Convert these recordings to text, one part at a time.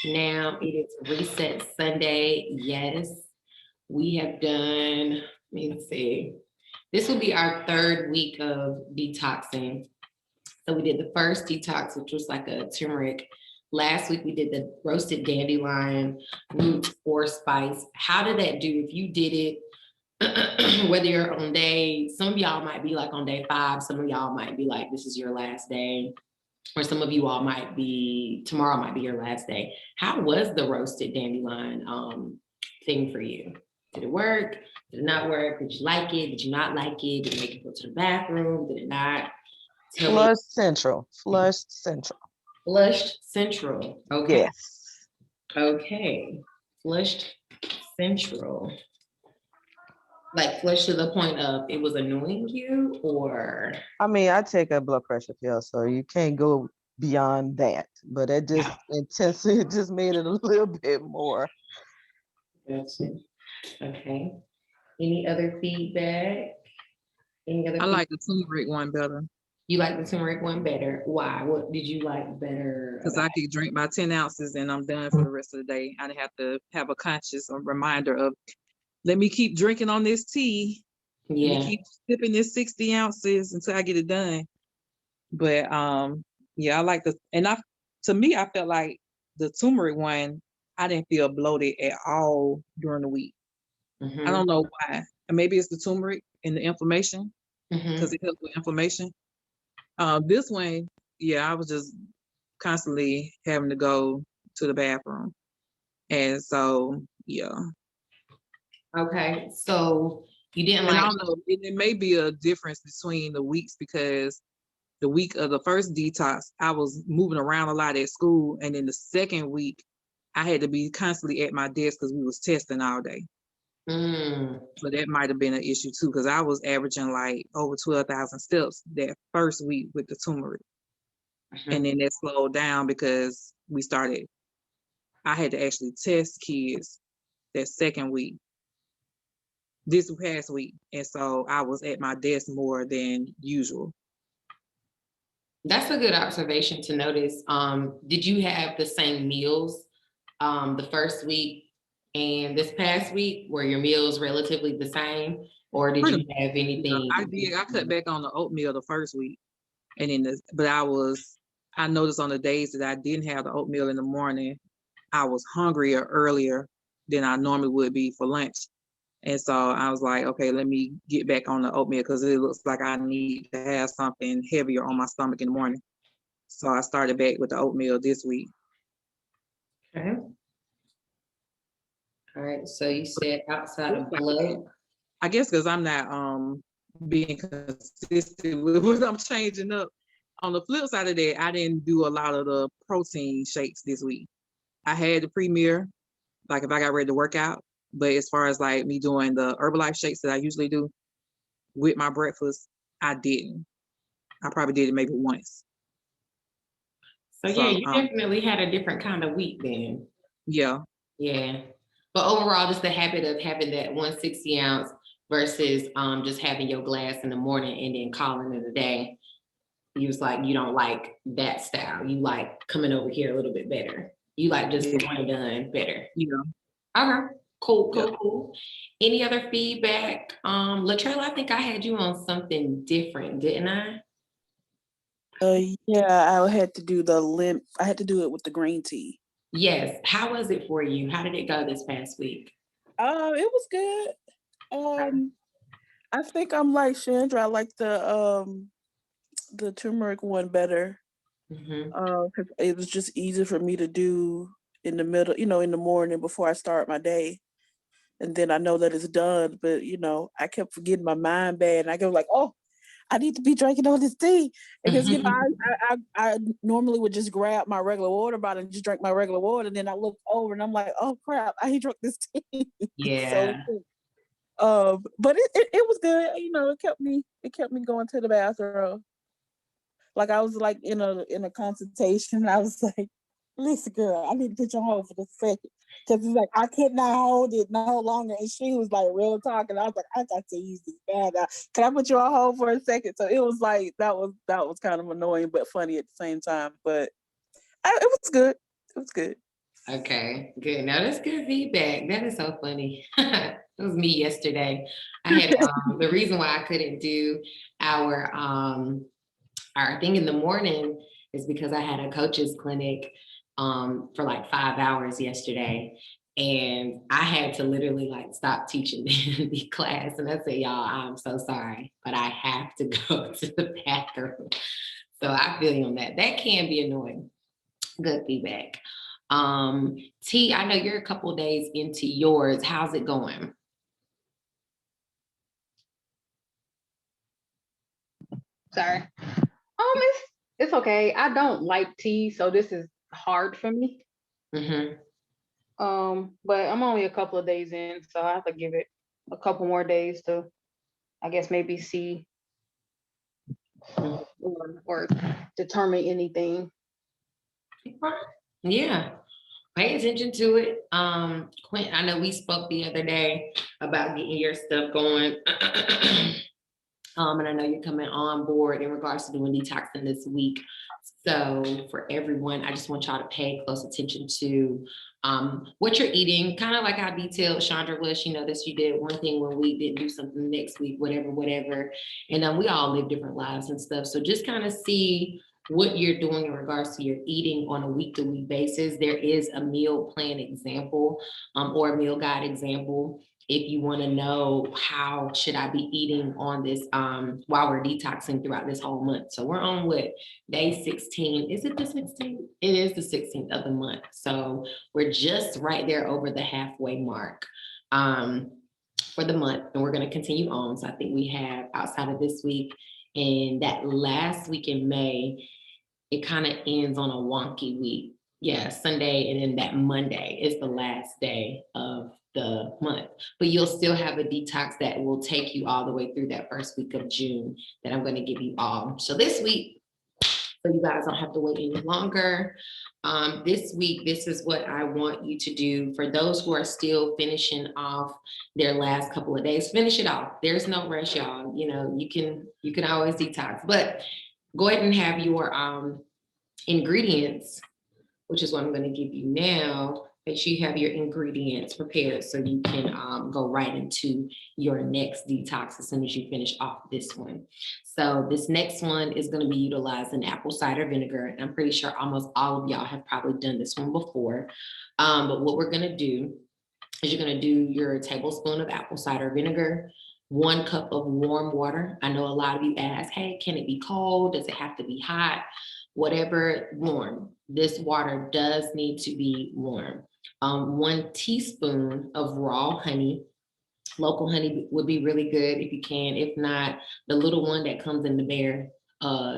Now it is Reset Sunday. Yes, we have done, let me see. This will be our third week of detoxing. So we did the first detox, which was like a turmeric. Last week we did the roasted dandelion root or spice. How did that do? If you did it, whether you're on day, some of y'all might be like on day 5, some of y'all might be like, this is your last day. Or some of you all might be, tomorrow might be your last day. How was the roasted dandelion thing for you? Did it work? Did it not work? Did you like it? Did you not like it? Did it make you go to the bathroom? Did it not? Flush Central. Flushed Central. Flushed Central. Okay. Yes. Okay. Flushed Central. Like flushed to the point of it was annoying you, or? I mean, I take a blood pressure pill, so you can't go beyond that. But it just intensely, it just made it a little bit more. Gotcha. Okay. Any other feedback? Any other I like the turmeric one better. You like the turmeric one better? Why? What did you like better? Because I could drink my 10 ounces and I'm done for the rest of the day. I didn't have to have a conscious reminder of, let me keep drinking on this tea. Yeah. Let me keep sipping this 60 ounces until I get it done. But yeah, I like to me, I felt like the turmeric one, I didn't feel bloated at all during the week. I don't know why. And maybe it's the turmeric and the inflammation, because it helps with inflammation. This one, yeah, I was just constantly having to go to the bathroom. And so, yeah. Okay, so you didn't And like. I don't know, it may be a difference between the weeks, because the week of the first detox, I was moving around a lot at school. And then the second week, I had to be constantly at my desk because we was testing all day. So that might have been an issue too, because I was averaging like over 12,000 steps that first week with the turmeric. And then that slowed down because I had to actually test kids that second week, this past week. And so I was at my desk more than usual. That's a good observation to notice. Did you have the same meals the first week and this past week? Were your meals relatively the same, or did you have anything? I cut back on the oatmeal the first week, and then I noticed on the days that I didn't have the oatmeal in the morning, I was hungrier earlier than I normally would be for lunch. And so I was like, okay, let me get back on the oatmeal, because it looks like I need to have something heavier on my stomach in the morning. So I started back with the oatmeal this week. Okay. All right. So you said outside of bloat. I guess because I'm not being consistent with what I'm changing up. On the flip side of that, I didn't do a lot of the protein shakes this week. I had the Premier, like if I got ready to work out. But as far as like me doing the Herbalife shakes that I usually do with my breakfast, I didn't. I probably did it maybe once. So yeah, you definitely had a different kind of week then. Yeah. Yeah. But overall, just the habit of having that 160 ounce versus just having your glass in the morning and then calling it a day. You was like, you don't like that style. You like coming over here a little bit better. You like just the one and done better. Yeah. Okay. Cool. Any other feedback? Latrell, I think I had you on something different, didn't I? Yeah, I had to do I had to do it with the green tea. Yes. How was it for you? How did it go this past week? It was good. I think I'm like Chandra. I like the turmeric one better. Because it was just easy for me to do in the middle, in the morning before I start my day. And then I know that it's done, but I kept forgetting, my mind bad, and I go like, oh, I need to be drinking all this tea, because I normally would just grab my regular water bottle and just drink my regular water, and then I look over and I'm like, oh crap, I ain't drunk this tea. Yeah. But it was good. It kept me going to the bathroom. Like I was like in a consultation. I was like, listen, girl, I need to put you on hold for a second. Because it's like, I could not hold it no longer. And she was like real talking. I was like, I got to use this bad. Can I put you on hold for a second? So it was like, that was kind of annoying, but funny at the same time. But it was good. It was good. Okay, good. Now that's good feedback. That is so funny. It was me yesterday. I had the reason why I couldn't do our thing in the morning is because I had a coach's clinic for like 5 hours yesterday. And I had to literally like stop teaching the class. And I said, y'all, I'm so sorry, but I have to go to the bathroom. So I feel you on that. That can be annoying. Good feedback. T, I know you're a couple of days into yours. How's it going? Sorry. It's okay. I don't like tea, so this is hard for me. Mm-hmm. But I'm only a couple of days in, so I have to give it a couple more days to, I guess, maybe see or determine anything. Yeah. Pay attention to it. Quint, I know we spoke the other day about getting your stuff going. And I know you're coming on board in regards to doing detoxing this week. So for everyone, I just want y'all to pay close attention to what you're eating, kind of like how detailed Chandra was. She noticed you did one thing one week, didn't do something next week, whatever. And we all live different lives and stuff. So just kind of see what you're doing in regards to your eating on a week-to-week basis. There is a meal plan example or a meal guide example if you want to know how should I be eating on this while we're detoxing throughout this whole month. So we're on what, day 16. Is it the 16th? It is the 16th of the month. So we're just right there over the halfway mark for the month, and we're going to continue on. So I think we have outside of this week and that last week in May, it kind of ends on a wonky week. Yeah, Sunday, and then that Monday is the last day of the month. But you'll still have a detox that will take you all the way through that first week of June that I'm going to give you all. So this week, so you guys don't have to wait any longer. This week, this is what I want you to do. For those who are still finishing off their last couple of days, finish it off. There's no rush, y'all. You know, you can always detox, but go ahead and have your ingredients, which is what I'm going to give you now. Make sure you have your ingredients prepared so you can go right into your next detox as soon as you finish off this one. So this next one is going to be utilizing apple cider vinegar. And I'm pretty sure almost all of y'all have probably done this one before. But what we're going to do is you're going to do your tablespoon of apple cider vinegar, 1 cup of warm water. I know a lot of you ask, hey, can it be cold? Does it have to be hot? Whatever, warm. This water does need to be warm. 1 teaspoon of raw honey. Local honey would be really good if you can. If not, the little one that comes in the bear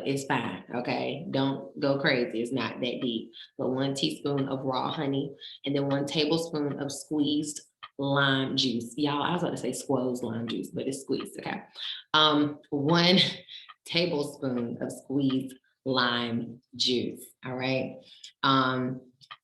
is fine. Okay, don't go crazy. It's not that deep. But 1 teaspoon of raw honey, and then 1 tablespoon of squeezed lime juice. Y'all, I was about to say squoze lime juice, but it's squeezed. Okay, 1 tablespoon of squeezed lime juice. All right.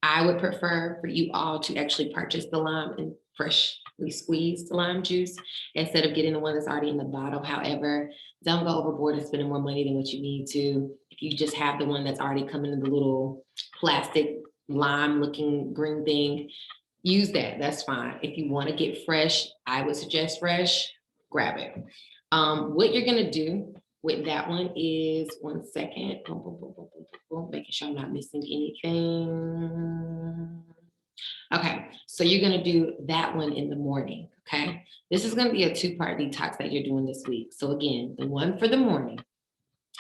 I would prefer for you all to actually purchase the lime and freshly squeezed lime juice instead of getting the one that's already in the bottle. However, don't go overboard and spending more money than what you need to. If you just have the one that's already coming in the little plastic lime looking green thing, use that. That's fine. If you want to get fresh, I would suggest fresh, grab it. What you're going to do with that one is, 1 second, making sure I'm not missing anything. Okay, so you're gonna do that one in the morning, okay? This is gonna be a 2-part detox that you're doing this week. So again, the one for the morning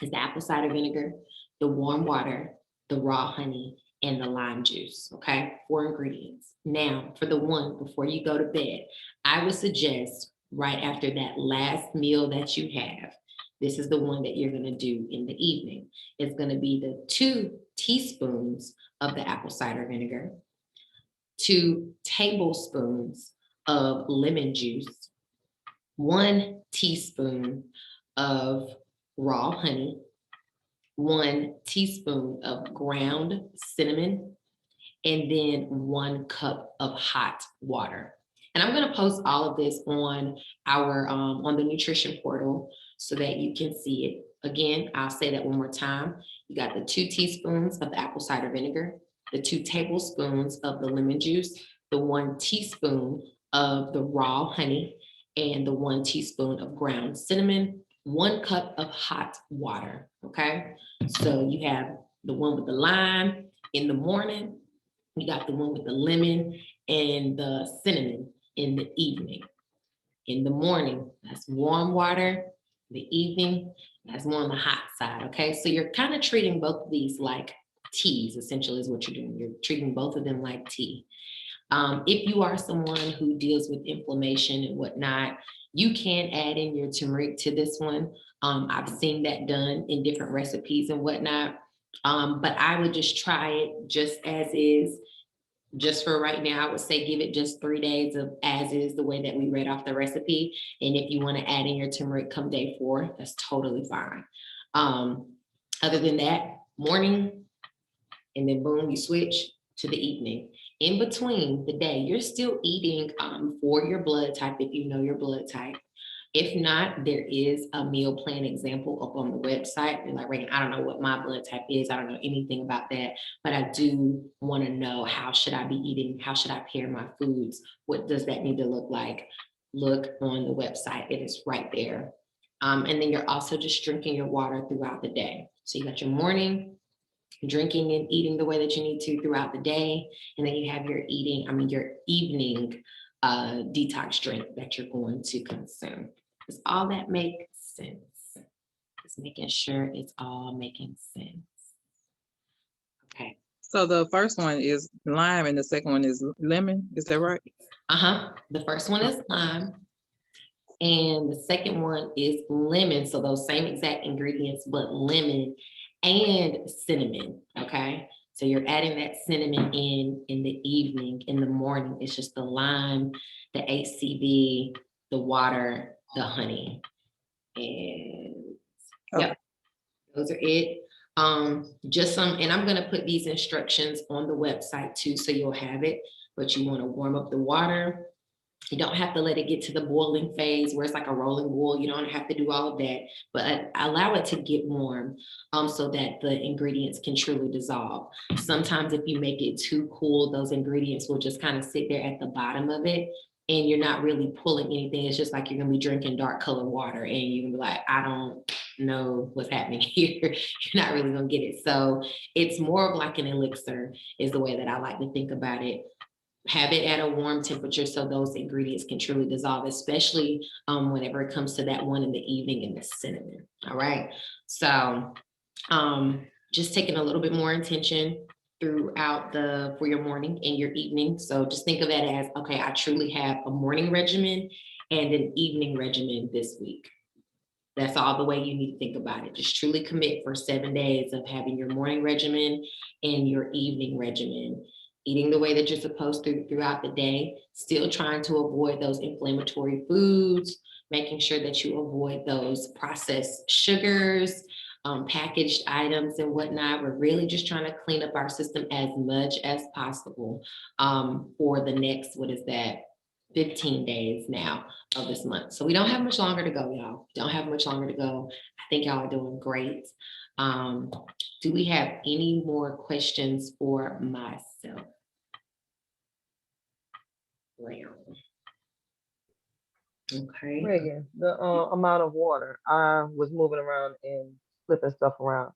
is the apple cider vinegar, the warm water, the raw honey, and the lime juice, okay? 4 ingredients. Now, for the one before you go to bed, I would suggest right after that last meal that you have, this is the one that you're gonna do in the evening. It's gonna be the 2 teaspoons of the apple cider vinegar, 2 tablespoons of lemon juice, 1 teaspoon of raw honey, 1 teaspoon of ground cinnamon, and then 1 cup of hot water. And I'm going to post all of this on our on the nutrition portal so that you can see it. Again, I'll say that one more time. You got the 2 teaspoons of the apple cider vinegar, the 2 tablespoons of the lemon juice, the 1 teaspoon of the raw honey, and the 1 teaspoon of ground cinnamon, 1 cup of hot water, okay? So you have the one with the lime in the morning, you got the one with the lemon and the cinnamon in the evening. In the morning, that's warm water. The evening, that's more on the hot side, okay? So you're kind of treating both of these like teas, essentially is what you're doing. You're treating both of them like tea. If you are someone who deals with inflammation and whatnot, you can add in your turmeric to this one. I've seen that done in different recipes and whatnot. But I would just try it just as is. Just for right now, I would say give it just 3 days of as is, the way that we read off the recipe. And if you want to add in your turmeric come day 4, that's totally fine. Other than that, morning, and then boom, you switch to the evening. In between the day, you're still eating for your blood type, if you know your blood type. If not, there is a meal plan example up on the website. And like, I don't know what my blood type is. I don't know anything about that, but I do want to know, how should I be eating? How should I pair my foods? What does that need to look like? Look on the website. It is right there. And then you're also just drinking your water throughout the day. So you got your morning, drinking and eating the way that you need to throughout the day. And then you have your your evening detox drink that you're going to consume. Does all that make sense? Just making sure it's all making sense. Okay. So the first one is lime and the second one is lemon. Is that right? The first one is lime. And the second one is lemon. So those same exact ingredients, but lemon and cinnamon, okay? So you're adding that cinnamon in the evening. In the morning, it's just the lime, the ACV, the water, the honey. And yep, those are it. Just some, and I'm gonna put these instructions on the website too, so you'll have it, but you wanna warm up the water. You don't have to let it get to the boiling phase where it's like a rolling boil. You don't have to do all of that, but allow it to get warm so that the ingredients can truly dissolve. Sometimes if you make it too cool, those ingredients will just kind of sit there at the bottom of it and you're not really pulling anything. It's just like you're gonna be drinking dark colored water and you're gonna be like, I don't know what's happening here. You're not really gonna get it. So it's more of like an elixir is the way that I like to think about it. Have it at a warm temperature so those ingredients can truly dissolve, especially whenever it comes to that one in the evening and the cinnamon. All right. So just taking a little bit more intention throughout for your morning and your evening. So just think of that as, okay, I truly have a morning regimen and an evening regimen this week. That's all the way you need to think about it. Just truly commit for 7 days of having your morning regimen and your evening regimen. Eating the way that you're supposed to throughout the day, still trying to avoid those inflammatory foods, making sure that you avoid those processed sugars, packaged items and whatnot. We're really just trying to clean up our system as much as possible for the next, 15 days now of this month. So we don't have much longer to go, y'all. Don't have much longer to go. I think y'all are doing great. Do we have any more questions for myself? Okay. Reagan, the amount of water. I was moving around and flipping stuff around.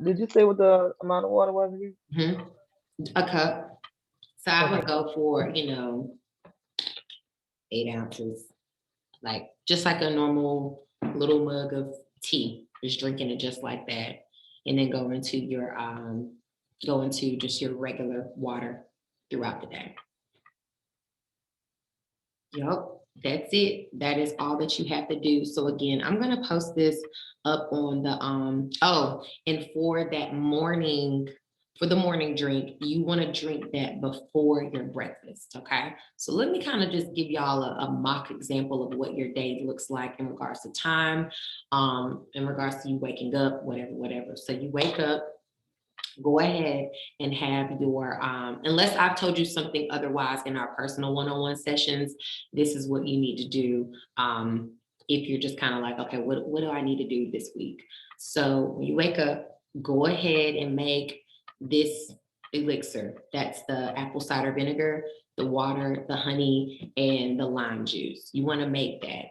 Did you say what the amount of water was again? A cup. So I would go for, 8 ounces, like just like a normal little mug of tea, just drinking it just like that. And then go into just your regular water throughout the day. Yep, that's it. That is all that you have to do. So again, I'm gonna post this up on the and for the morning drink, you want to drink that before your breakfast. Okay, so let me kind of just give y'all a mock example of what your day looks like in regards to time, in regards to you waking up, whatever. So you wake up, go ahead and have your, unless I've told you something otherwise in our personal one-on-one sessions, this is what you need to do. If you're just kind of like, okay, what do I need to do this week? So when you wake up, go ahead and make this elixir. That's the apple cider vinegar, the water, the honey, and the lime juice. You want to make that.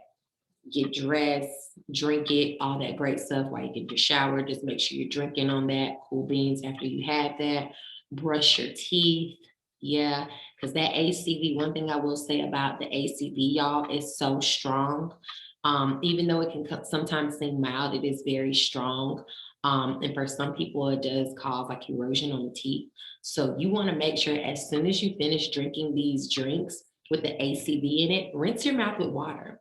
Get dressed, drink it, all that great stuff while you get your shower. Just make sure you're drinking on that. Cool beans after you have that. Brush your teeth. Yeah, because that ACV, one thing I will say about the ACV, y'all, is so strong. Even though it can sometimes seem mild, it is very strong. And for some people, it does cause like erosion on the teeth. So you want to make sure as soon as you finish drinking these drinks with the ACV in it, rinse your mouth with water.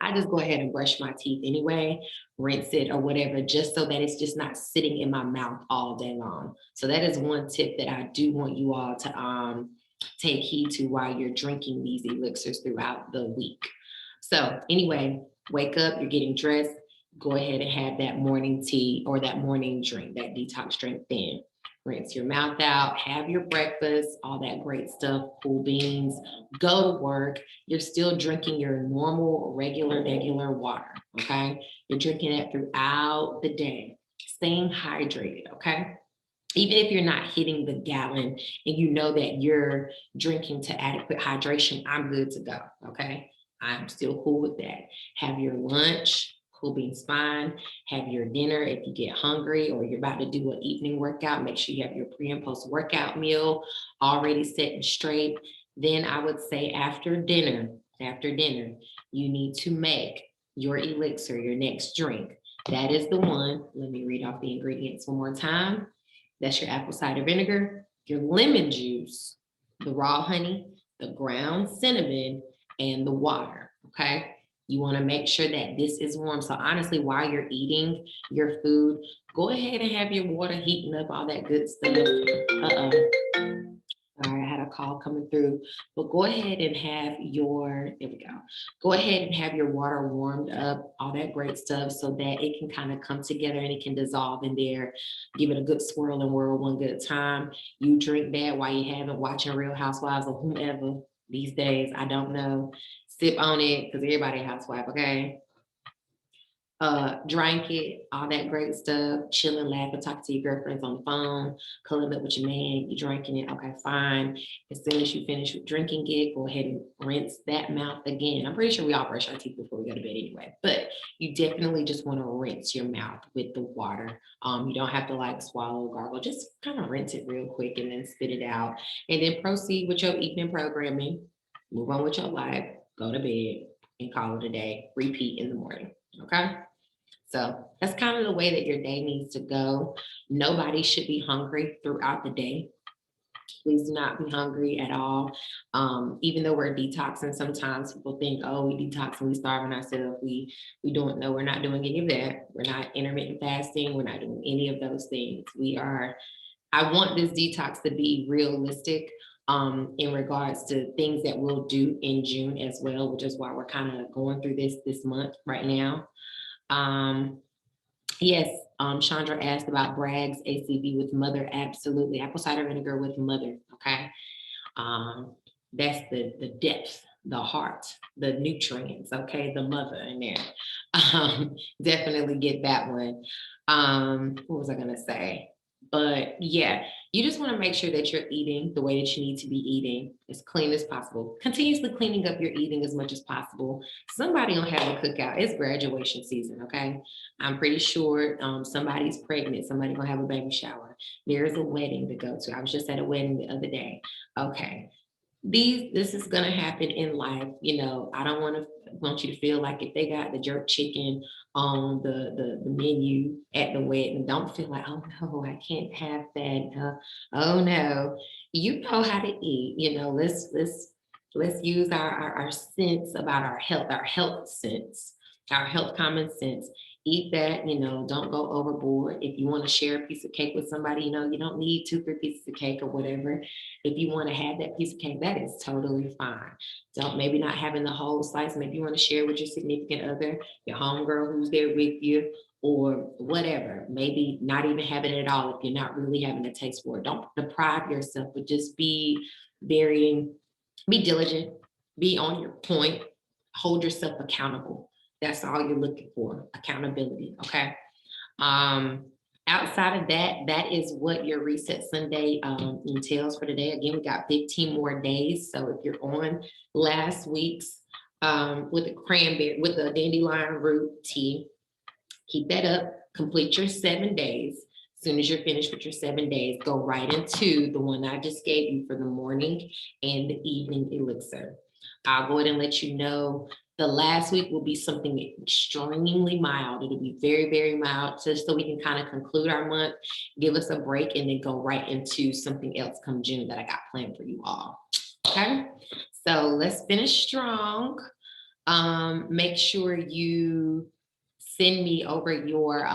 I just go ahead and brush my teeth anyway, rinse it or whatever, just so that it's just not sitting in my mouth all day long. So that is one tip that I do want you all to take heed to while you're drinking these elixirs throughout the week. So anyway, wake up, you're getting dressed, go ahead and have that morning tea or that morning drink, that detox drink then. Rinse your mouth out, have your breakfast, all that great stuff, cool beans, go to work. You're still drinking your normal, regular water, okay? You're drinking it throughout the day, staying hydrated, okay? Even if you're not hitting the gallon and you know that you're drinking to adequate hydration, I'm good to go, okay? I'm still cool with that. Have your lunch, cool beans fine. Have your dinner if you get hungry or you're about to do an evening workout. Make sure you have your pre and post workout meal already set and straight. Then I would say after dinner, you need to make your elixir, your next drink. That is the one. Let me read off the ingredients one more time. That's your apple cider vinegar, your lemon juice, the raw honey, the ground cinnamon, and the water, okay? You wanna make sure that this is warm. So honestly, while you're eating your food, go ahead and have your water heating up, all that good stuff. All right, I had a call coming through, but go ahead and have your, there we go. Go ahead and have your water warmed up, all that great stuff, so that it can kind of come together and it can dissolve in there. Give it a good swirl and whirl one good time. You drink that while you haven't watching Real Housewives or whomever these days, I don't know. Sip on it, because everybody a housewife, okay? Drink it, all that great stuff, chilling, laughing, talking to your girlfriends on the phone, cuddling up with your man, you drinking it, okay, fine. As soon as you finish with drinking it, go ahead and rinse that mouth again. I'm pretty sure we all brush our teeth before we go to bed anyway, but you definitely just want to rinse your mouth with the water. You don't have to like swallow, gargle, just kind of rinse it real quick and then spit it out. And then proceed with your evening programming, move on with your life, go to bed and call it a day, repeat in the morning, okay? So that's kind of the way that your day needs to go. Nobody should be hungry throughout the day. Please do not be hungry at all. Even though we're detoxing, sometimes people think, oh, we detoxing, we starving ourselves. We don't know, we're not doing any of that. We're not intermittent fasting. We're not doing any of those things. I want this detox to be realistic in regards to things that we'll do in June as well, which is why we're kind of going through this month right now. Yes, Chandra asked about Bragg's ACV with mother. Absolutely. Apple cider vinegar with mother. Okay. That's the depth, the heart, the nutrients. Okay. The mother in there. Definitely get that one. What was I going to say? But yeah, you just want to make sure that you're eating the way that you need to be eating, as clean as possible, continuously cleaning up your eating as much as possible. Somebody will have a cookout. It's graduation season, okay? I'm pretty sure somebody's pregnant, somebody gonna have a baby shower. There's a wedding to go to. I was just at a wedding the other day. Okay, this is gonna happen in life. You know, I don't want you to feel like if they got the jerk chicken on the menu at the wedding, don't feel like, oh no, I can't have that. Oh no, you know how to eat. You know, let's use our sense about our health sense, our health common sense. Eat that, you know, don't go overboard. If you want to share a piece of cake with somebody, you know, you don't need 2-3 pieces of cake or whatever. If you want to have that piece of cake, that is totally fine. Don't, maybe not having the whole slice. Maybe you want to share with your significant other, your homegirl who's there with you, or whatever. Maybe not even having it at all if you're not really having a taste for it. Don't deprive yourself, but just be diligent, be on your point, hold yourself accountable. That's all you're looking for, accountability, okay? Outside of that, that is what your Reset Sunday entails for today. Again, we got 15 more days. So if you're on last week's with the cranberry, with the dandelion root tea, keep that up, complete your 7 days. As soon as you're finished with your 7 days, go right into the one I just gave you for the morning and the evening elixir. I'll go ahead and let you know the last week will be something extremely mild. It'll be very, very mild, just so we can kind of conclude our month, give us a break, and then go right into something else come June that I got planned for you all. Okay, so let's finish strong. Make sure you send me over your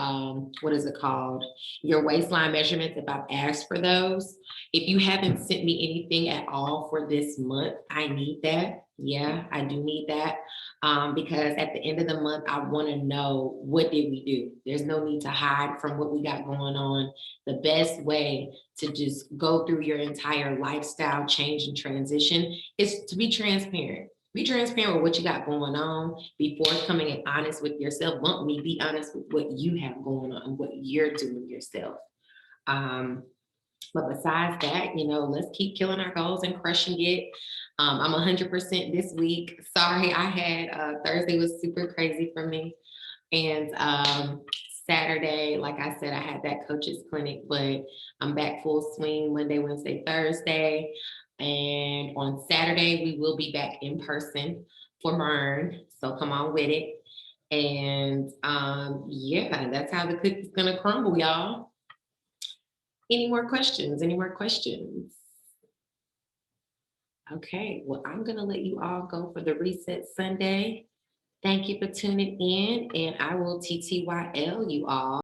what is it called, your waistline measurements if I've asked for those. If you haven't sent me anything at all for this month, I need that. Yeah, I do need that, because at the end of the month I want to know, what did we do? There's no need to hide from what we got going on. The best way to just go through your entire lifestyle change and transition is to be transparent. Be transparent with what you got going on. Be forthcoming and honest with yourself. Want me, be honest with what you have going on and what you're doing yourself. But besides that, let's keep killing our goals and crushing it. I'm 100% this week. Sorry, I had Thursday was super crazy for me. And Saturday, like I said, I had that coach's clinic, but I'm back full swing Monday, Wednesday, Thursday. And on Saturday, we will be back in person for Mern. So come on with it. And yeah, that's how the cookie's gonna crumble, y'all. Any more questions? Any more questions? Okay, well, I'm gonna let you all go for the Reset Sunday. Thank you for tuning in, and I will TTYL you all.